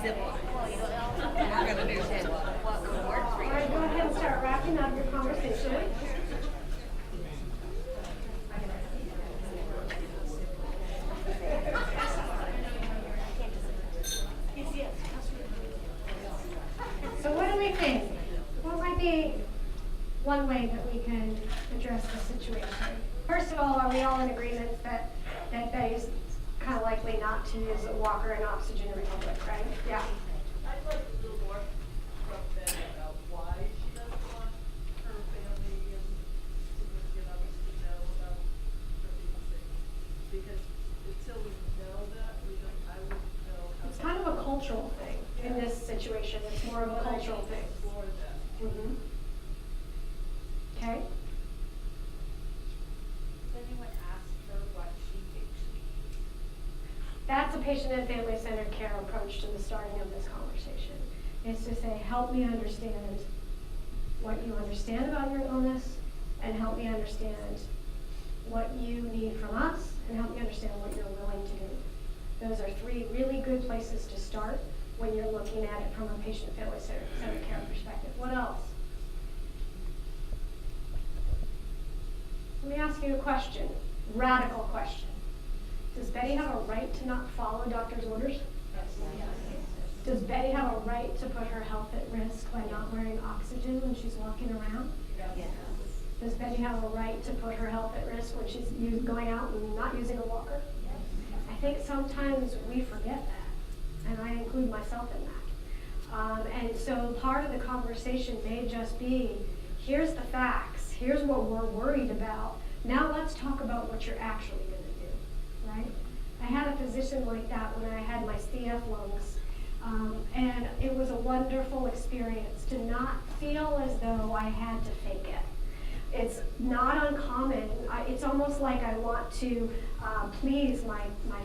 similar. We're going to do what would work for you. All right, go ahead and start wrapping up your conversation. So what do we think? What might be one way that we can address the situation? First of all, are we all in agreement that Betty's kind of likely not to use a walker and oxygen in public, right? Yeah. I'd like a little more from Betty about why she doesn't want her family and significant others to know about her being sick. Because until we know that, I wouldn't know how. It's kind of a cultural thing in this situation. It's more of a cultural thing. Explore that. Mm-hmm. Okay. Does anyone ask her what she thinks she needs? That's a patient and family-centered care approach to the starting of this conversation. Is to say, help me understand what you understand about your illness, and help me understand what you need from us, and help me understand what you're willing to do. Those are three really good places to start when you're looking at it from a patient family-centered care perspective. What else? Let me ask you a question, radical question. Does Betty have a right to not follow doctor's orders? Yes. Does Betty have a right to put her health at risk by not wearing oxygen when she's walking around? Yes. Does Betty have a right to put her health at risk when she's going out and not using a walker? I think sometimes we forget that, and I include myself in that. And so part of the conversation may just be, here's the facts, here's what we're worried about. Now let's talk about what you're actually going to do, right? I had a physician like that when I had my CF lungs, and it was a wonderful experience to not feel as though I had to fake it. It's not uncommon. It's almost like I want to please my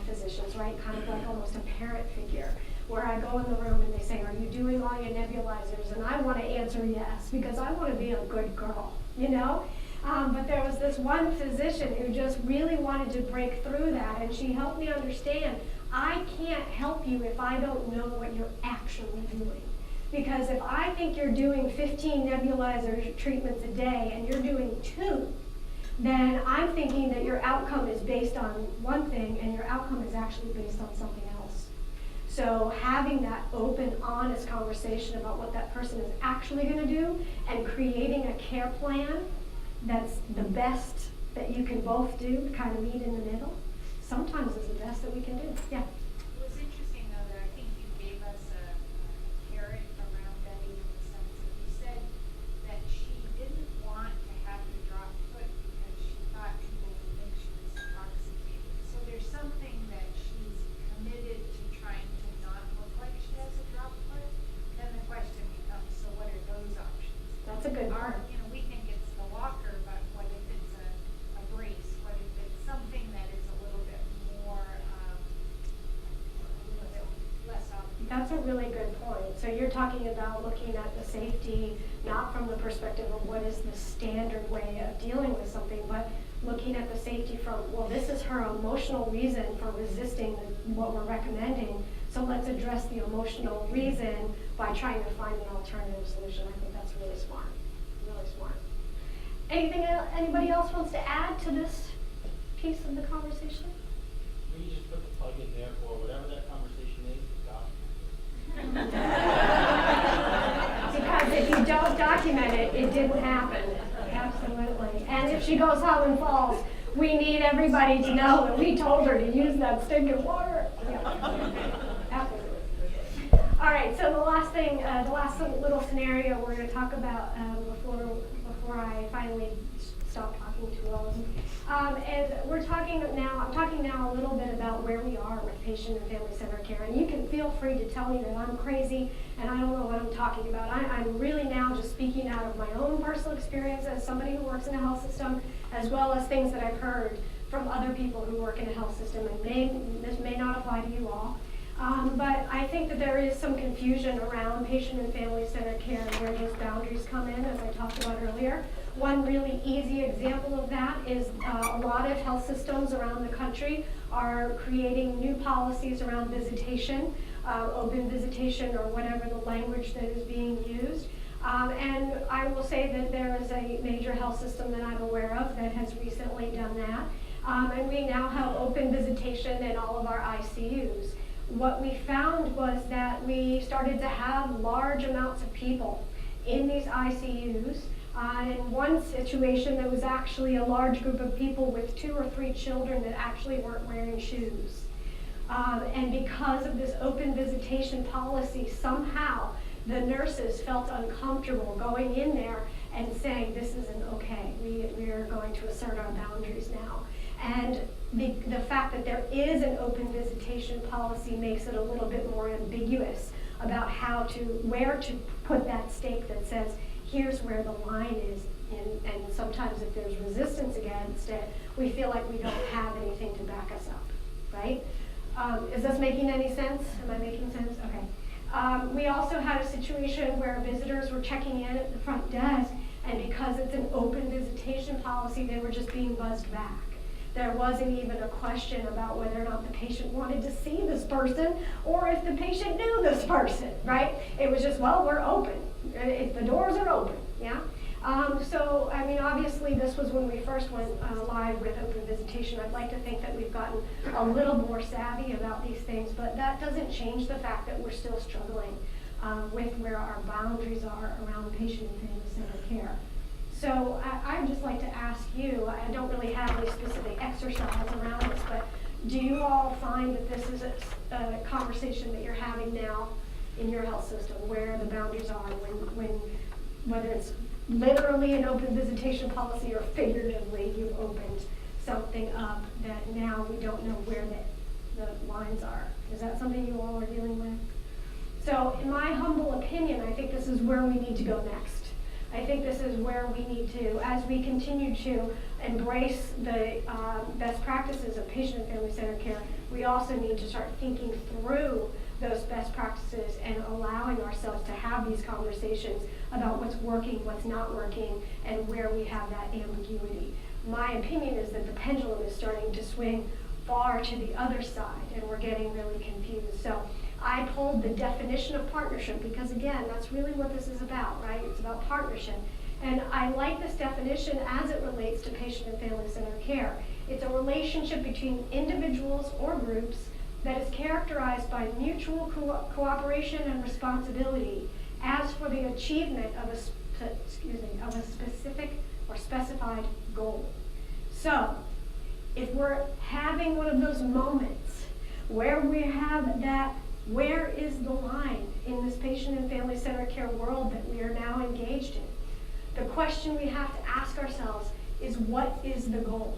physicians, right? Kind of like almost a parent figure, where I go in the room and they say, are you doing all your nebulizers? And I want to answer yes, because I want to be a good girl, you know? But there was this one physician who just really wanted to break through that, and she helped me understand, I can't help you if I don't know what you're actually doing. Because if I think you're doing 15 nebulizer treatments a day and you're doing 2, then I'm thinking that your outcome is based on one thing and your outcome is actually based on something else. So having that open, honest conversation about what that person is actually going to do and creating a care plan that's the best that you can both do, kind of meet in the middle, sometimes is the best that we can do. Yeah. It was interesting, though, that I think you gave us a carrot around Betty in the sense that you said that she didn't want to have to drop foot because she thought people would think she was intoxicated. So there's something that she's committed to trying to not look like she has a drop foot. Then the question becomes, so what are those options? That's a good part. We think it's the walker, but what if it's a brace? What if it's something that is a little bit more, a little bit less obvious? That's a really good point. So you're talking about looking at the safety, not from the perspective of what is the standard way of dealing with something, but looking at the safety from, well, this is her emotional reason for resisting what we're recommending, so let's address the emotional reason by trying to find an alternative solution. I think that's really smart, really smart. Anything anybody else wants to add to this piece of the conversation? We just put the plug in there for whatever that conversation is, Because if you don't document it, it didn't happen. Absolutely. And if she goes home and falls, we need everybody to know that we told her to use that stinking water. Yeah. Absolutely. All right, so the last thing, the last little scenario we're going to talk about before I finally stop talking to all of you. And I'm talking now a little bit about where we are with patient and family-centered care. And you can feel free to tell me that I'm crazy and I don't know what I'm talking about. I'm really now just speaking out of my own personal experience as somebody who works in a health system, as well as things that I've heard from other people who work in a health system. And this may not apply to you all. But I think that there is some confusion around patient and family-centered care and where those boundaries come in, as I talked about earlier. One really easy example of that is a lot of health systems around the country are creating new policies around visitation open visitation, or whatever the language that is being used. And I will say that there is a major health system that I'm aware of that has recently done that. And we now have open visitation in all of our ICUs. What we found was that we started to have large amounts of people in these ICUs. In one situation, there was actually a large group of people with 2 or 3 children that actually weren't wearing shoes. And because of this open visitation policy, somehow the nurses felt uncomfortable going in there and saying, this isn't okay. We are going to assert our boundaries now. And the fact that there is an open visitation policy makes it a little bit more ambiguous about where to put that stake that says, here's where the line is. And sometimes if there's resistance against it, we feel like we don't have anything to back us up, right? Is this making any sense? Am I making sense? Okay. We also had a situation where visitors were checking in at the front desk, and because it's an open visitation policy, they were just being buzzed back. There wasn't even a question about whether or not the patient wanted to see this person or if the patient knew this person, right? It was just, well, we're open. The doors are open, yeah? So, I mean, obviously this was when we first went live with open visitation. I'd like to think that we've gotten a little more savvy about these things, but that doesn't change the fact that we're still struggling with where our boundaries are around patient and family-centered care. So I'd just like to ask you, I don't really have any specific exercise around this, but do you all find that this is a conversation that you're having now in your health system, where the boundaries are, whether it's literally an open visitation policy or figuratively you've opened something up that now we don't know where the lines are? Is that something you all are dealing with? So in my humble opinion, I think this is where we need to go next. I think this is where we need to, as we continue to embrace the best practices of patient and family-centered care, we also need to start thinking through those best practices and allowing ourselves to have these conversations about what's working, what's not working, and where we have that ambiguity. My opinion is that the pendulum is starting to swing far to the other side, and we're getting really confused. So I pulled the definition of partnership because, again, that's really what this is about, right? It's about partnership. And I like this definition as it relates to patient and family-centered care. It's a relationship between individuals or groups that is characterized by mutual cooperation and responsibility as for the achievement of a specific or specified goal. So, if we're having one of those moments where we have that, where is the line in this patient and family-centered care world that we are now engaged in? The question we have to ask ourselves is, what is the goal?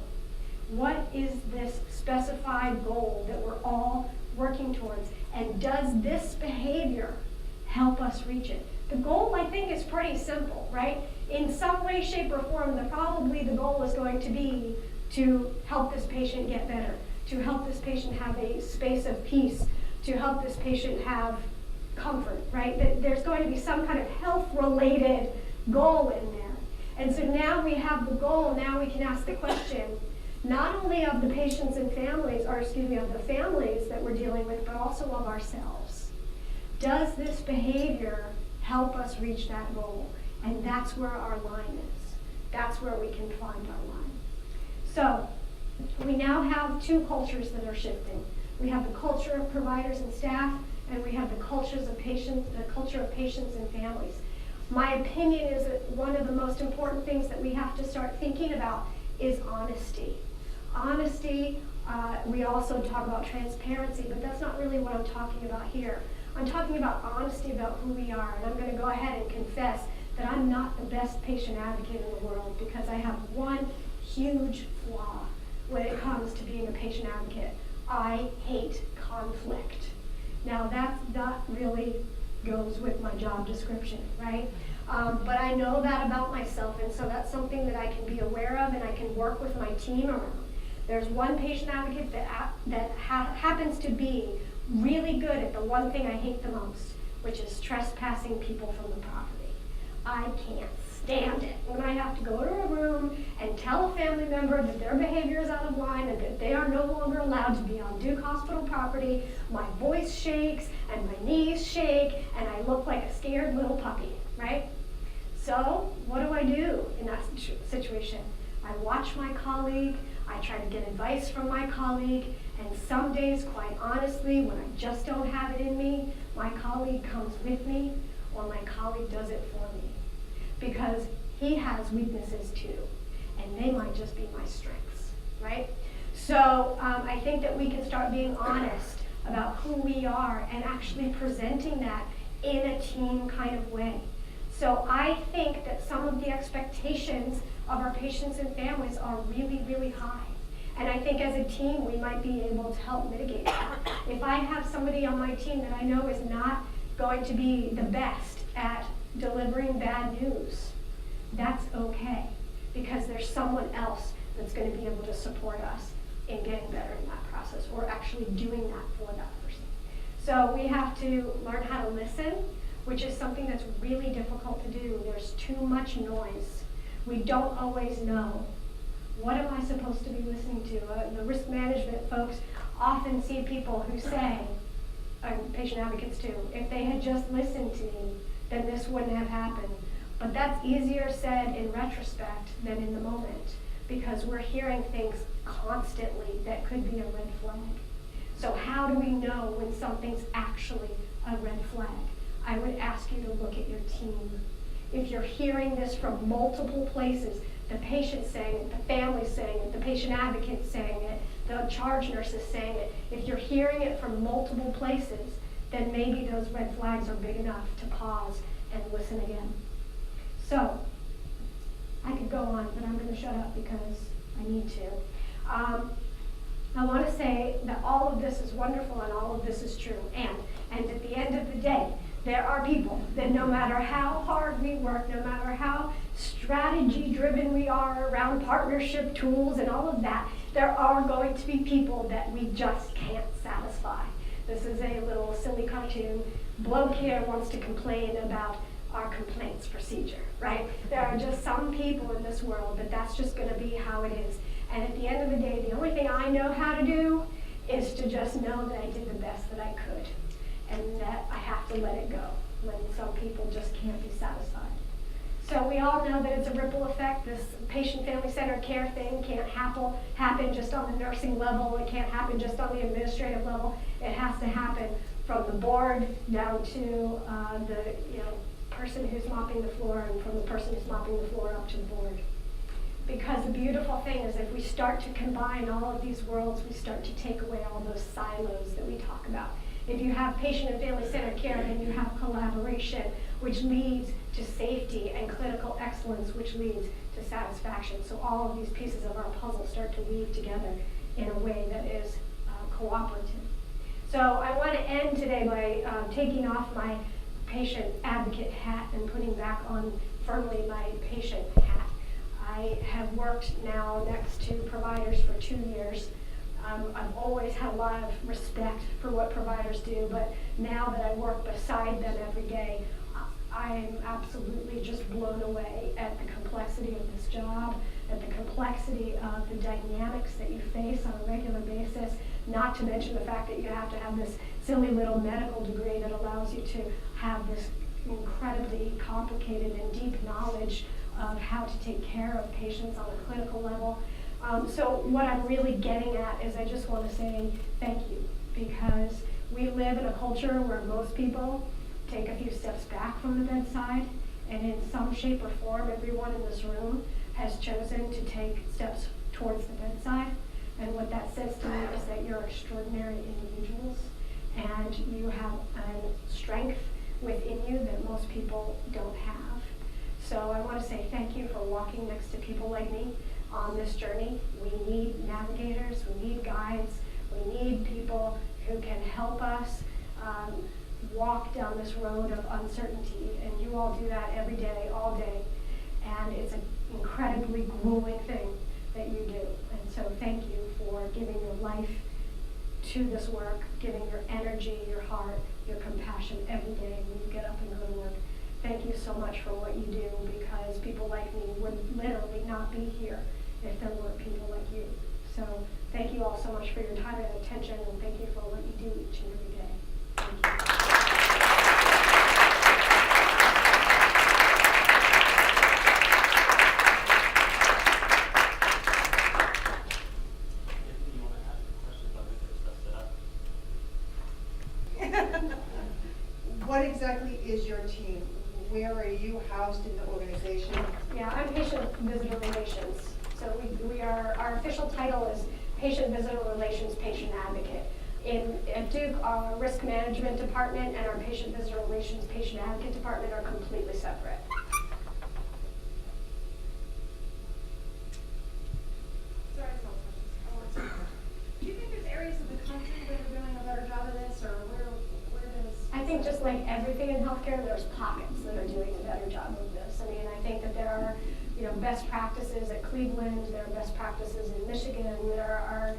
What is this specified goal that we're all working towards? And does this behavior help us reach it? The goal, I think, is pretty simple, right? In some way, shape, or form, probably the goal is going to be to help this patient get better, to help this patient have a space of peace, to help this patient have comfort, right? That there's going to be some kind of health-related goal in there. And so now we have the goal, now we can ask the question, not only of the patients and families, or excuse me, of the families that we're dealing with, but also of ourselves. Does this behavior help us reach that goal? And that's where our line is. That's where we can find our line. So we now have 2 cultures that are shifting. We have the culture of providers and staff, and we have the culture of patients and families. My opinion is that one of the most important things that we have to start thinking about is honesty. Honesty, we also talk about transparency, but that's not really what I'm talking about here. I'm talking about honesty about who we are, and I'm going to go ahead and confess that I'm not the best patient advocate in the world because I have one huge flaw when it comes to being a patient advocate. I hate conflict. Now that really goes with my job description, right? But I know that about myself, and so that's something that I can be aware of and I can work with my team around. There's one patient advocate that happens to be really good at the one thing I hate the most, which is trespassing people from the property. I can't stand it when I have to go to a room and tell a family member that their behavior is out of line and that they are no longer allowed to be on Duke Hospital property. My voice shakes and my knees shake and I look like a scared little puppy, right? So what do I do in that situation? I watch my colleague, I try to get advice from my colleague, and some days, quite honestly, when I just don't have it in me, my colleague comes with me or my colleague does it for me. Because he has weaknesses too, and they might just be my strengths, right? So I think that we can start being honest about who we are and actually presenting that in a team kind of way. So I think that some of the expectations of our patients and families are really, really high. And I think as a team, we might be able to help mitigate that. If I have somebody on my team that I know is not going to be the best at delivering bad news, that's okay, because there's someone else that's going to be able to support us in getting better in that process, or actually doing that for that person. So we have to learn how to listen, which is something that's really difficult to do. There's too much noise. We don't always know. What am I supposed to be listening to? The risk management folks often see people who say, and patient advocates too, if they had just listened to me, then this wouldn't have happened. But that's easier said in retrospect than in the moment, because we're hearing things constantly that could be a red flag. So how do we know when something's actually a red flag? I would ask you to look at your team. If you're hearing this from multiple places, the patient's saying it, the family's saying it, the patient advocate's saying it, the charge nurse is saying it, if you're hearing it from multiple places, then maybe those red flags are big enough to pause and listen again. So, I could go on, but I'm going to shut up because I need to. I want to say that all of this is wonderful and all of this is true. And at the end of the day, there are people that no matter how hard we work, no matter how strategy driven we are around partnership tools and all of that, there are going to be people that we just can't satisfy. This is a little silly cartoon. Bloke here wants to complain about our complaints procedure, right? There are just some people in this world that that's just going to be how it is. And at the end of the day, the only thing I know how to do is to just know that I did the best that I could, and that I have to let it go when some people just can't be satisfied. So we all know that it's a ripple effect. This patient family-centered care thing can't happen just on the nursing level. It can't happen just on the administrative level. It has to happen from the board down to the person who's mopping the floor, and from the person who's mopping the floor up to the board. Because the beautiful thing is if we start to combine all of these worlds, we start to take away all those silos that we talk about. If you have patient and family-centered care, then you have collaboration, which leads to safety, and clinical excellence, which leads to satisfaction. So all of these pieces of our puzzle start to weave together in a way that is cooperative. So I want to end today by taking off my patient advocate hat and putting back on firmly my patient hat. I have worked now next to providers for 2 years. I've always had a lot of respect for what providers do, but now that I work beside them every day, I'm absolutely just blown away at the complexity of this job, at the complexity of the dynamics that you face on a regular basis, not to mention the fact that you have to have this silly little medical degree that allows you to have this incredibly complicated and deep knowledge of how to take care of patients on a clinical level. So what I'm really getting at is I just want to say thank you, because we live in a culture where most people take a few steps back from the bedside, and in some shape or form, everyone in this room has chosen to take steps towards the bedside. And what that says to me is that you're extraordinary individuals, and you have a strength within you that most people don't have. So I want to say thank you for walking next to people like me on this journey. We need navigators, we need guides, we need people who can help us walk down this road of uncertainty, and you all do that every day, all day, and it's an incredibly grueling thing that you do. And so thank you for giving your life to this work, giving your energy, your heart, your compassion every day when you get up and go to work. Thank you so so much for what you do, because people like me would literally not be here if there weren't people like you. So thank you all so much for your time and attention, and thank you for what you do each and every day. Thank you. If you wanna ask questions, I'll make sure to set up. What exactly is your team? Where are you housed in the organization? Yeah, I'm patient visitor relations. So we are, our official title is patient visitor relations patient advocate. At Duke, our risk management department and our patient visitor relations patient advocate department are completely separate. Sorry, no questions. Do you think there's areas of the country that are doing a better job of this, or where does? I think just like everything in healthcare, there's pockets that are doing a better job of this. I mean, I think that there are, best practices at Cleveland, there are best practices in Michigan, there are,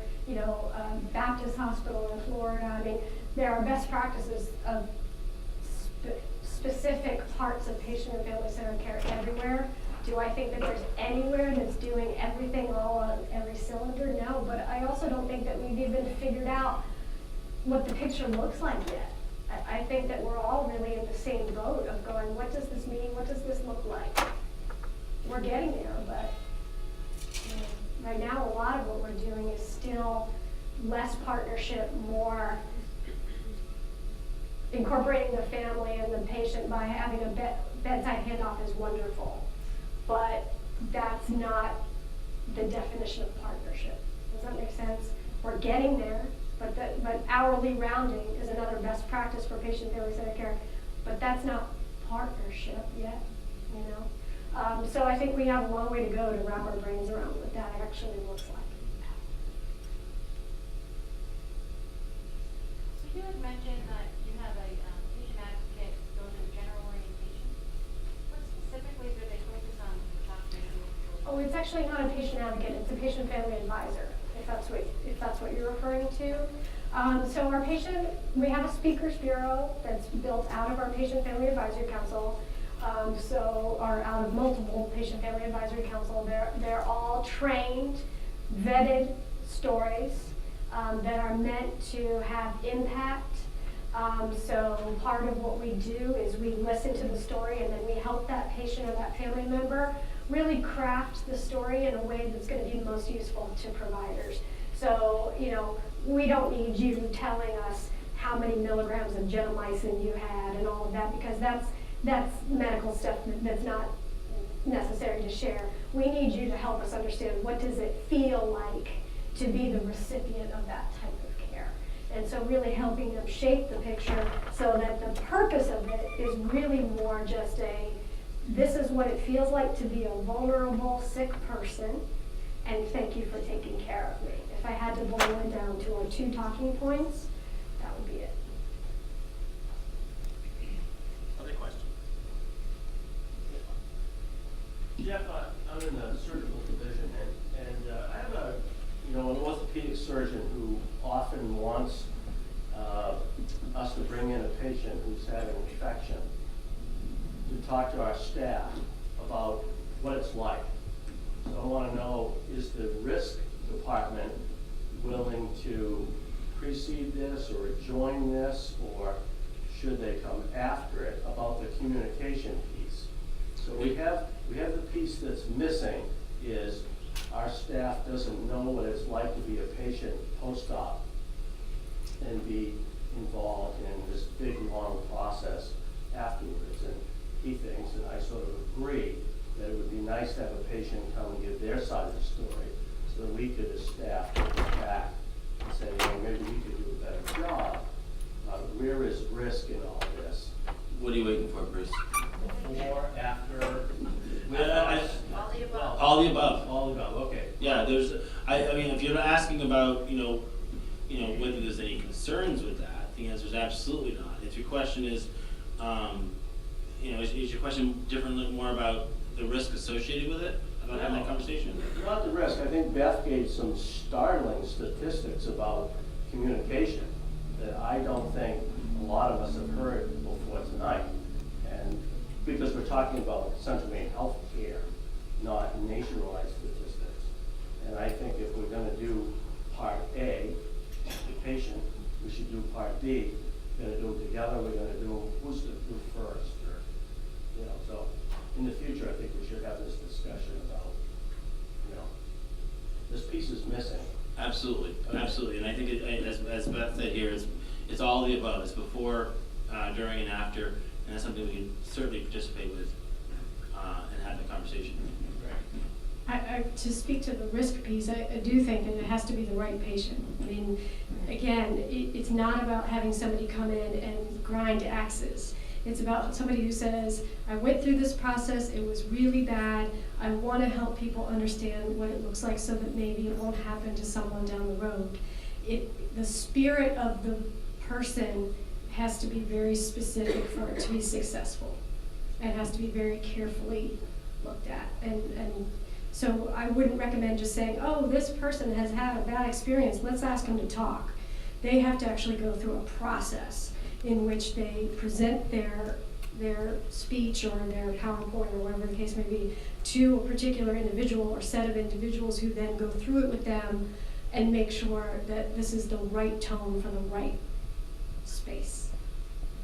Baptist Hospital in Florida. I mean, there are best practices of specific parts of patient and family-centered care everywhere. Do I think that there's anywhere that's doing everything all on every cylinder? No, but I also don't think that we've even figured out what the picture looks like yet. I think that we're all really in the same boat of going, what does this mean? What does this look like? We're getting there, but right now a lot of what we're doing is still less partnership, more incorporating the family and the patient by having a bedside handoff is wonderful, but that's not the definition of partnership. Does that make sense? We're getting there, but hourly rounding is another best practice for patient family-centered care, but that's not partnership yet, So I think we have a long way to go to wrap our brains around what that actually looks like. So you had mentioned that you have a patient advocate go to general orientation. What specifically do they focus on when you're talking to? Oh, it's actually not a patient advocate, it's a patient family advisor, if that's what you're referring to. So we have a speakers bureau that's built out of our patient family advisory council. Are out of multiple patient family advisory council. They're all trained, vetted stories that are meant to have impact. So part of what we do is we listen to the story, and then we help that patient or that family member really craft the story in a way that's going to be the most useful to providers. So, we don't need you telling us how many milligrams of gentamicin you had and all of that, because that's medical stuff that's not necessary to share. We need you to help us understand, what does it feel like to be the recipient of that type of care? And so really helping them shape the picture so that the purpose of it is really more just this is what it feels like to be a vulnerable, sick person, and thank you for taking care of me. If I had to boil it down to our 2 talking points, that would be it. Other questions? Jeff, I'm in the surgical division, and I have an orthopedic surgeon who often wants us to bring in a patient who's had an infection to talk to our staff about what it's like. So I want to know, is the risk department willing to precede this or join this, or should they come after it, about the communication piece? So we have the piece that's missing is our staff doesn't know what it's like to be a patient post-op and be involved in this big, long process afterwards. And he thinks, and I sort of agree, that it would be nice to have a patient come and give their side of the story so that we could, as staff, look back and say, maybe we could do a better job. Where is risk in all this? What are you waiting for, Bruce? Before, after? All the above. All the above. All the above, okay. Yeah, I mean, if you're asking about, whether there's any concerns with that, the answer is absolutely not. If your question is, is your question differently more about the risk associated with it? About having that conversation? Not the risk. I think Beth gave some startling statistics about communication that I don't think a lot of us have heard before tonight. And because we're talking talking about Central Maine healthcare, not nationwide statistics. And I think if we're gonna do part A, the patient, we should do part B. We're gonna do them together, we're gonna do, who's to do first, or, you know, so in the future, I think we should have this discussion about, you know, this piece is missing. Absolutely, Okay. absolutely, and I think as Beth said here, it's all of the above, it's before, during and after, and that's something we can certainly participate with, and have the conversation. To speak to the risk piece, I do think that it has to be the right patient. I mean, again, it's not about having somebody come in and grind axes. It's about somebody who says, I went through this process, it was really bad, I want to help people understand what it looks like so that maybe it won't happen to someone down the road. The spirit of the person has to be very specific for it to be successful. It has to be very carefully looked at. And so I wouldn't recommend just saying, oh, this person has had a bad experience, let's ask them to talk. They have to actually go through a process in which they present their speech or their PowerPoint or whatever the case may be to a particular individual or set of individuals who then go through it with them and make sure that this is the right tone for the right space.